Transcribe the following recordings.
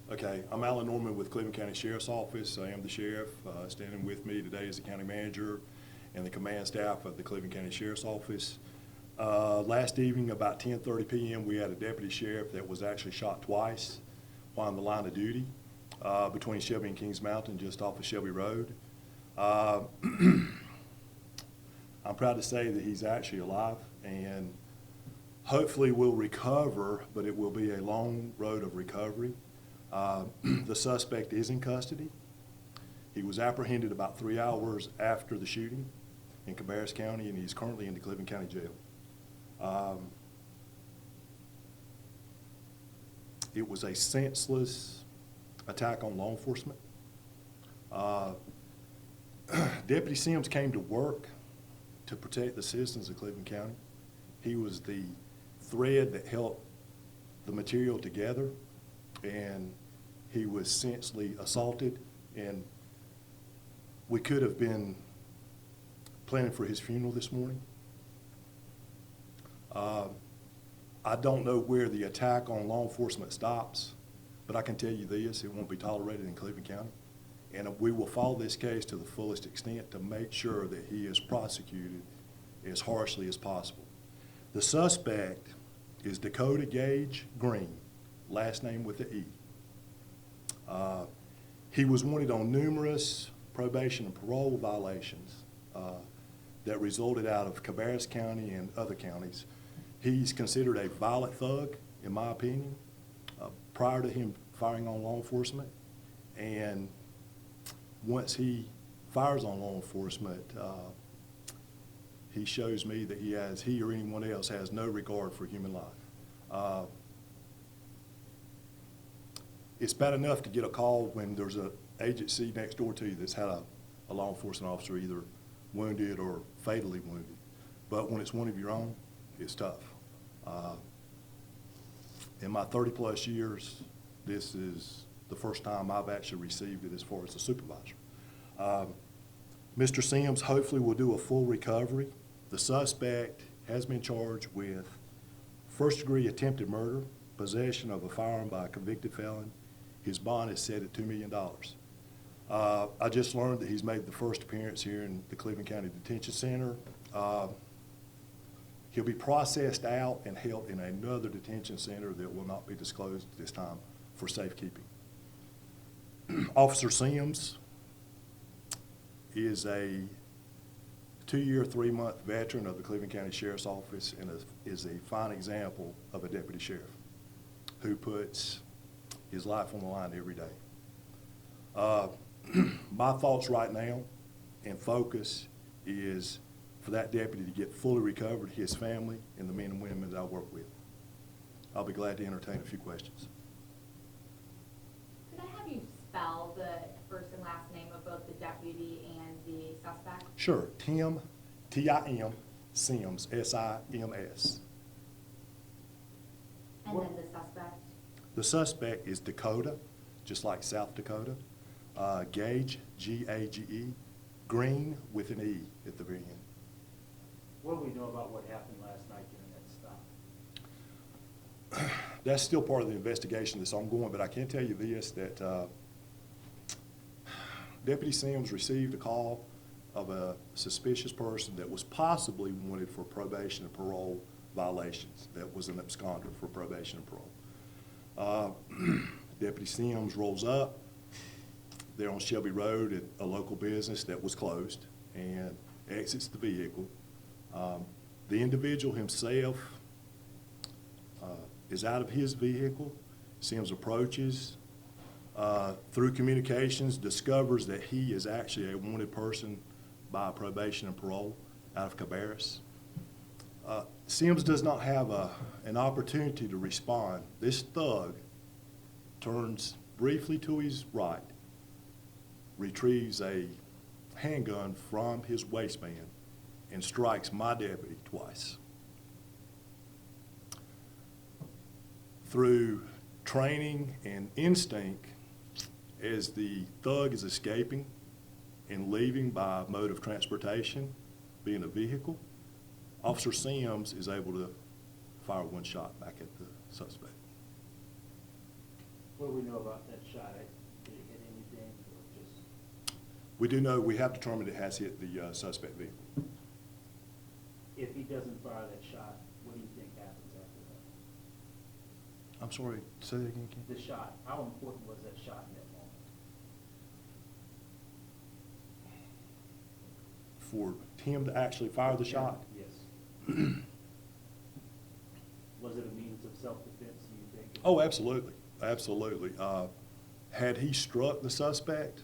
Okay, I'm Alan Norman with Cleveland County Sheriff's Office. I am the sheriff. Standing with me today is the county manager and the command staff of the Cleveland County Sheriff's Office. Last evening, about 10:30 p.m., we had a deputy sheriff that was actually shot twice while on the line of duty between Shelby and Kings Mountain, just off of Shelby Road. I'm proud to say that he's actually alive, and hopefully will recover, but it will be a long road of recovery. The suspect is in custody. He was apprehended about 3 hours after the shooting in Cabarrus County, and he's currently in the Cleveland County Jail. It was a senseless attack on law enforcement. Deputy Sims came to work to protect the citizens of Cleveland County. He was the thread that held the material together, and he was senselessly assaulted, and we could have been planning for his funeral this morning. I don't know where the attack on law enforcement stops, but I can tell you this: it won't be tolerated in Cleveland County, and we will follow this case to the fullest extent to make sure that he is prosecuted as harshly as possible. The suspect is Dakota Gage Green, last name with an E. He was wanted on numerous probation and parole violations that resulted out of Cabarrus County and other counties. He's considered a violent thug, in my opinion, prior to him firing on law enforcement. And once he fires on law enforcement, he shows me that he or anyone else has no regard for human life. It's bad enough to get a call when there's an agency next door to you that's had a law enforcement officer either wounded or fatally wounded. But when it's one of your own, it's tough. In my 30-plus years, this is the first time I've actually received it as far as a supervisor. Mr. Sims hopefully will do a full recovery. The suspect has been charged with first-degree attempted murder, possession of a firearm by a convicted felon. His bond is set at $2 million. I just learned that he's made the first appearance here in the Cleveland County Detention Center. He'll be processed out and held in another detention center that will not be disclosed at this time for safekeeping. Officer Sims is a 2-year, 3-month veteran of the Cleveland County Sheriff's Office and is a fine example of a deputy sheriff who puts his life on the line every day. My thoughts right now and focus is for that deputy to get fully recovered, his family, and the men and women that I work with. I'll be glad to entertain a few questions. Could I have you spell the first and last name of both the deputy and the suspect? Sure. Tim, T-I-M, Sims, S-I-M-S. And then the suspect? The suspect is Dakota, just like South Dakota. Gage, G-A-G-E, Green with an E at the very end. What do we know about what happened last night during that stop? That's still part of the investigation that's ongoing, but I can tell you this, that Deputy Sims received a call of a suspicious person that was possibly wanted for probation and parole violations. That was an absconder for probation and parole. Deputy Sims rolls up. They're on Shelby Road at a local business that was closed and exits the vehicle. The individual himself is out of his vehicle. Sims approaches, through communications, discovers that he is actually a wanted person by probation and parole out of Cabarrus. Sims does not have an opportunity to respond. This thug turns briefly to his right, retrieves a handgun from his waistband, and strikes my deputy twice. Through training and instinct, as the thug is escaping and leaving by mode of transportation, being a vehicle, Officer Sims is able to fire one shot back at the suspect. What do we know about that shot? Did it hit anything or just, We do know, we have determined it has hit the suspect vehicle. if he doesn't fire that shot, what do you think happens after I'm sorry, say that again, Ken? that? The shot, how important was that shot in that moment? For him to actually fire the shot? Yes. Was it a means of self-defense, do you think? Oh, absolutely, absolutely. Had he struck the suspect,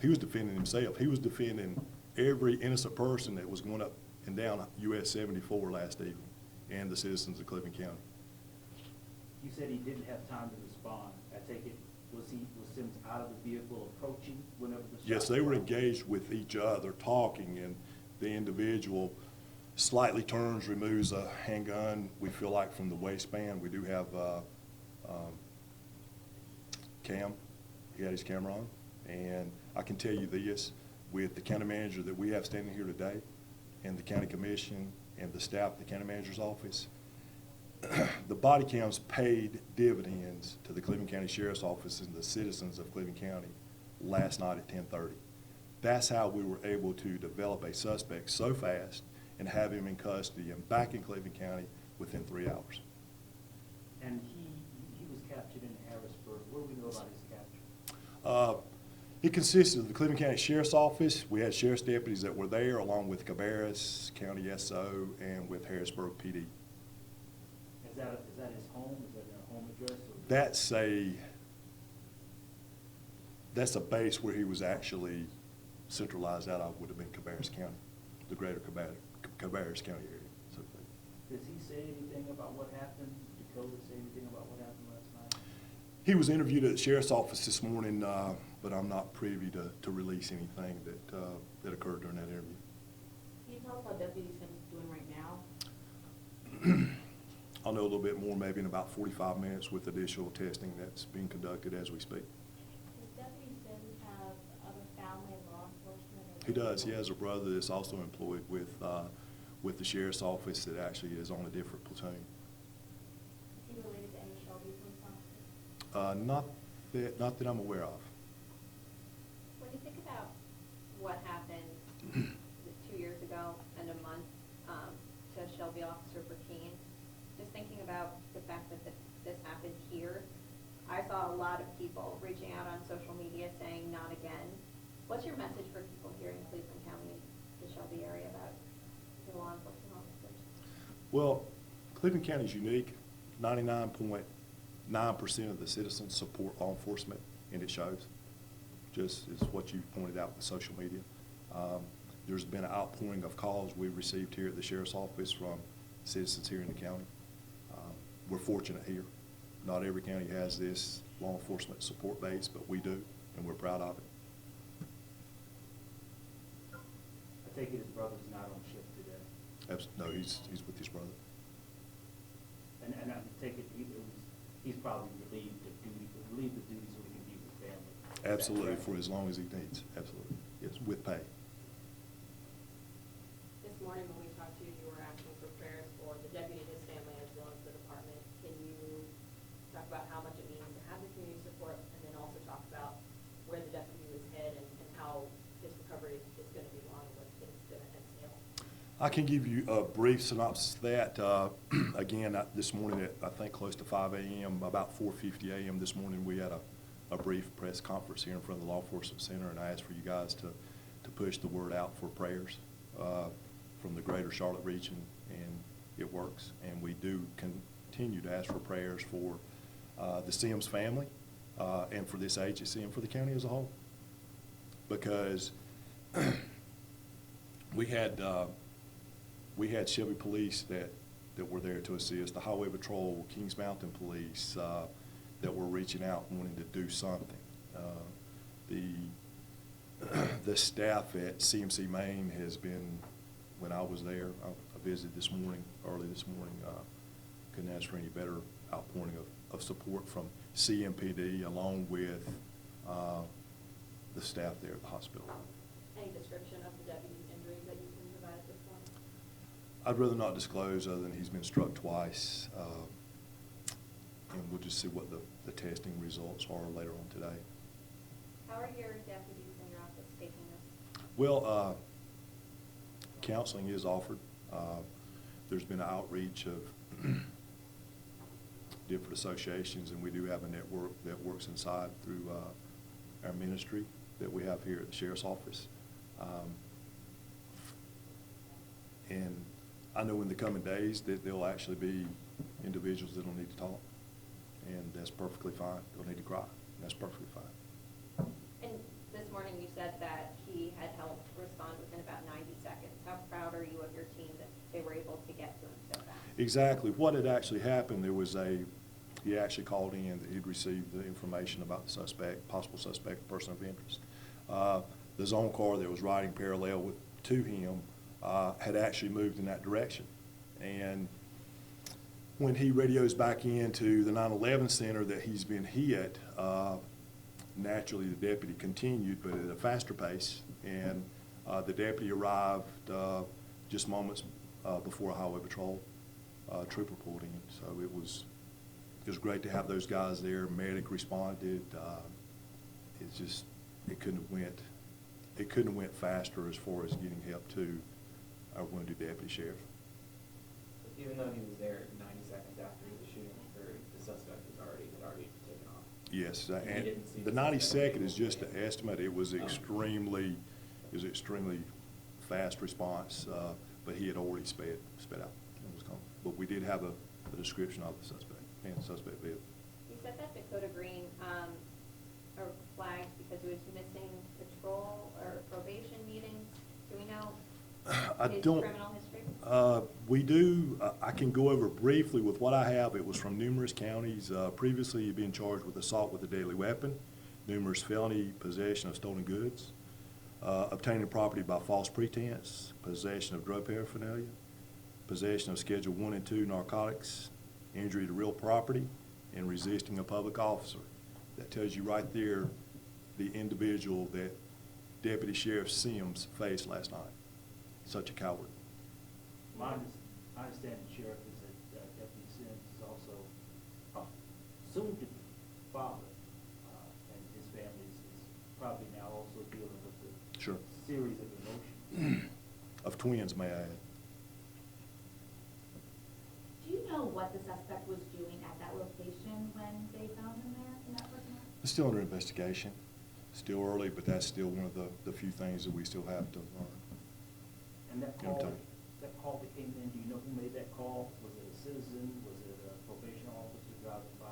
he was defending himself. He was defending every innocent person that was going up and down US 74 last evening, and the citizens of Cleveland County. You said he didn't have time to respond. I take it, was Sims out of the vehicle approaching whenever the shot? Yes, they were was engaged with each other, talking, and the individual slightly turns, removes a handgun, we feel like from the waistband. We do have cam. He had his camera on. And I can tell you this, with the county manager that we have standing here today, and the county commission, and the staff at the county manager's office, the body cams paid dividends to the Cleveland County Sheriff's Office and the citizens of Cleveland County last night at 10:30. That's how we were able to develop a suspect so fast and have him in custody and back in Cleveland County within 3 hours. And he was captured in Harrisburg. What do we know about his capture? It consisted of the Cleveland County Sheriff's Office. We had sheriff's deputies that were there, along with Cabarrus County SO and with Harrisburg PD. Is that his home? Is that a home address? Or That's a base where he was actually centralized out of, would have been Cabarrus County, the greater Cabarrus County area. So, does he say anything about what happened? Did Dakota say anything about what happened last night? he was interviewed at the sheriff's office this morning, but I'm not privy to release anything that occurred during that interview. Can you tell us how Deputy Sims is doing right now? I'll know a little bit more maybe in about 45 minutes with additional testing that's being conducted as we speak. Does Deputy Sims have other family law enforcement? He does. He has a brother that's also employed with the sheriff's office that actually is on a different platoon. Is he related to any Shelby police officers? Not that I'm aware of. When you think about what happened was it 2 years ago and a month to Shelby Officer Burkeen, just thinking about the fact that this happened here, I saw a lot of people reaching out on social media saying not again. What's your message for people here in Cleveland County, the Shelby area, about the law enforcement officers? Well, Cleveland County is unique. 99.9% of the citizens support law enforcement, and it shows. Just as what you pointed out with social media. There's been an outpouring of calls we've received here at the sheriff's office from citizens here in the county. We're fortunate here. Not every county has this law enforcement support base, but we do, and we're proud of it. I take it his brother's not on shift today. No, he's with his brother. And I take it he's probably relieved the duty so he can be with family. Absolutely, for as long as he needs, absolutely, yes, with pay. This morning when we talked to you, you were asking for prayers for the deputy and his family as well as the department. Can you talk about how much it means to have the community support, and then also talk about where the deputy was headed and how his recovery is going to be long and what it's going to entail? I can give you a brief synopsis of that. Again, this morning at, I think, close to 5 a.m., about 4:50 a.m. this morning, we had a brief press conference here in front of the Law Enforcement Center, and I asked for you guys to push the word out for prayers from the greater Charlotte region, and it works. And we do continue to ask for prayers for the Sims family and for this agency and for the county as a whole. Because we had Shelby Police that were there to assist, the Highway Patrol, Kings Mountain Police, that were reaching out wanting to do something. The staff at CMC Maine has been, when I was there, I visited this morning, early this morning, couldn't ask for any better outpouring of support from CMPD along with the staff there at the hospital. Any description of the deputy's injuries that you can provide at this point? I'd rather not disclose other than he's been struck twice. and we'll just see what the testing results are later on today. How are your deputies in your office taking this? Well, counseling is offered. There's been an outreach of different associations, and we do have a network that works inside through our ministry that we have here at the Sheriff's Office. And I know in the coming days that there'll actually be individuals that'll need to talk, and that's perfectly fine. They'll need to cry, and that's perfectly fine. And this morning you said that he had helped respond within about 90 seconds. How proud are you of your team that they were able to get to him so fast? Exactly. What had actually happened, he actually called in that he'd received the information about the suspect, possible suspect, person of interest. The zone car that was riding parallel to him had actually moved in that direction. And when he radios back into the 911 center that he's been hit, naturally the deputy continued, but at a faster pace. And the deputy arrived just moments before a highway patrol trooper pulled in. So it was great to have those guys there. Medic responded. It couldn't have went faster as far as getting help to our wounded deputy sheriff. Even though he was there 90 seconds after the shooting occurred, the suspect had already taken off. Yes, And he and didn't see the the 92nd is suspect. just an estimate. It was extremely fast response, but he had already sped out and was gone. But we did have a description of the suspect, and the suspect lived. You said that Dakota Green are flagged because he was missing patrol or probation meetings. Do we know I his don't. criminal history? We do. I can go over briefly with what I have. It was from numerous counties. Previously, he'd been charged with assault with a deadly weapon, numerous felony possession of stolen goods, obtaining property by false pretense, possession of drug paraphernalia, possession of Schedule I and II narcotics, injury to real property, and resisting a public officer. That tells you right there the individual that Deputy Sheriff Sims faced last night. Such a coward. My understanding, Sheriff, is that Deputy Sims is also soon-to-be father, and his family is probably now also dealing with the Sure. series of emotions. Of twins, may I add. Do you know what the suspect was doing at that location when they found him there in that parking lot? It's still under investigation. Still early, but that's still one of the few things that we still have to learn. And that Yeah, I'm call, telling you. that call that came in, do you know who made that call? Was it a citizen? Was it a probation officer driving by?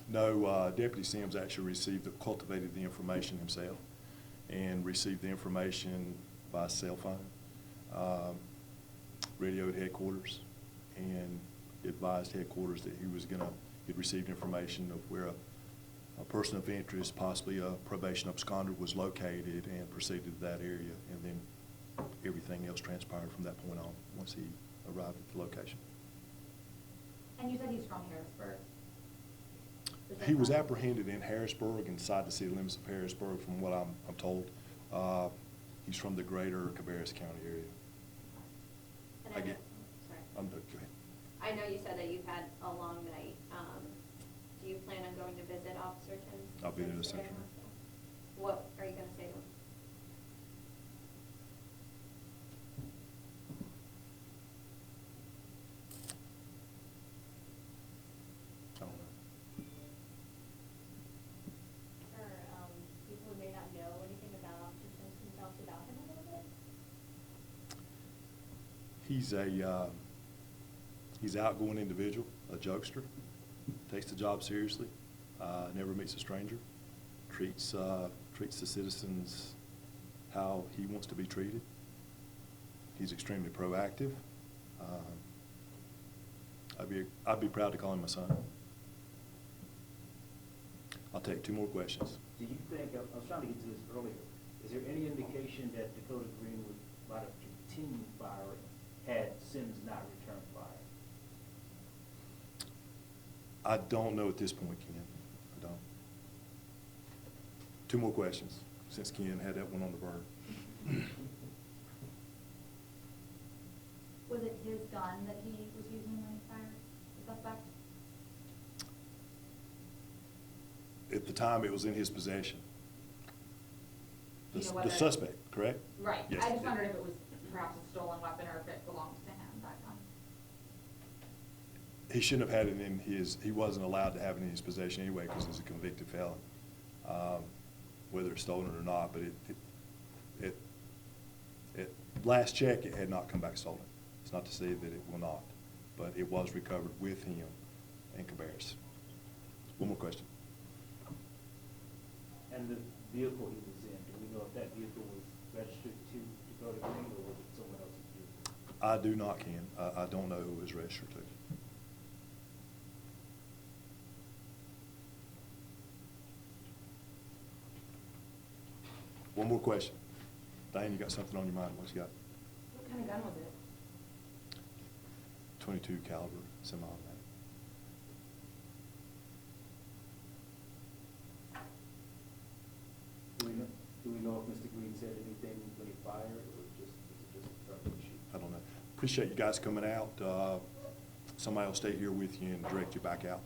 No, Deputy Sims actually cultivated the information himself and received the information by cell phone, radioed headquarters, and advised headquarters that he'd received information of where a person of interest, possibly a probation absconder, was located, and proceeded to that area, and then everything else transpired from that point on, once he arrived at the location. And you said he's from Harrisburg? Is that He was correct? apprehended in Harrisburg, inside the city limits of Harrisburg, from what I'm told. He's from the greater Cabarrus County area. And I I know, get- sorry. Go ahead. I know you said that you've had a long night. Do you plan on going to visit Officer Tim? I'll be there this today afternoon. also? What are you going to say to him? I don't know. For people who may not know anything about Officer Sims, can you tell us about him a little bit? He's an outgoing individual, a jokester, takes the job seriously, never meets a stranger, treats the citizens how he wants to be treated. He's extremely proactive. I'd be proud to call him my son. I'll take two more questions. Do you think, I was trying to get to this earlier, is there any indication that Dakota Green might have continued firing had Sims not returned fire? I don't know at this point, Ken. I don't. Two more questions, since Ken had that one on the burn. Was it his gun that he was using when he fired the suspect? At the time, it was in his possession. Do you know The whether- suspect, correct? Right, Yes. I just wondered if it was perhaps a stolen weapon or if it belongs to him, that gun. He shouldn't have had it in his, he wasn't allowed to have it in his possession anyway because he's a convicted felon. Whether it's stolen or not, but at last check, it had not come back stolen. It's not to say that it will not, but it was recovered with him in Cabarrus. One more question. And the vehicle he was in, do we know if that vehicle was registered to Dakota Green or was it someone else's vehicle? I do not, Ken. I don't know who it was registered to. One more question. Diane, you got something on your mind? What you got? What kind of gun was it? .22 caliber semi-automatic. Do we know if Mr. Green said anything when he fired, or is it just a threat issue? I don't know. Appreciate you guys coming out. Somebody will stay here with you and direct you back out.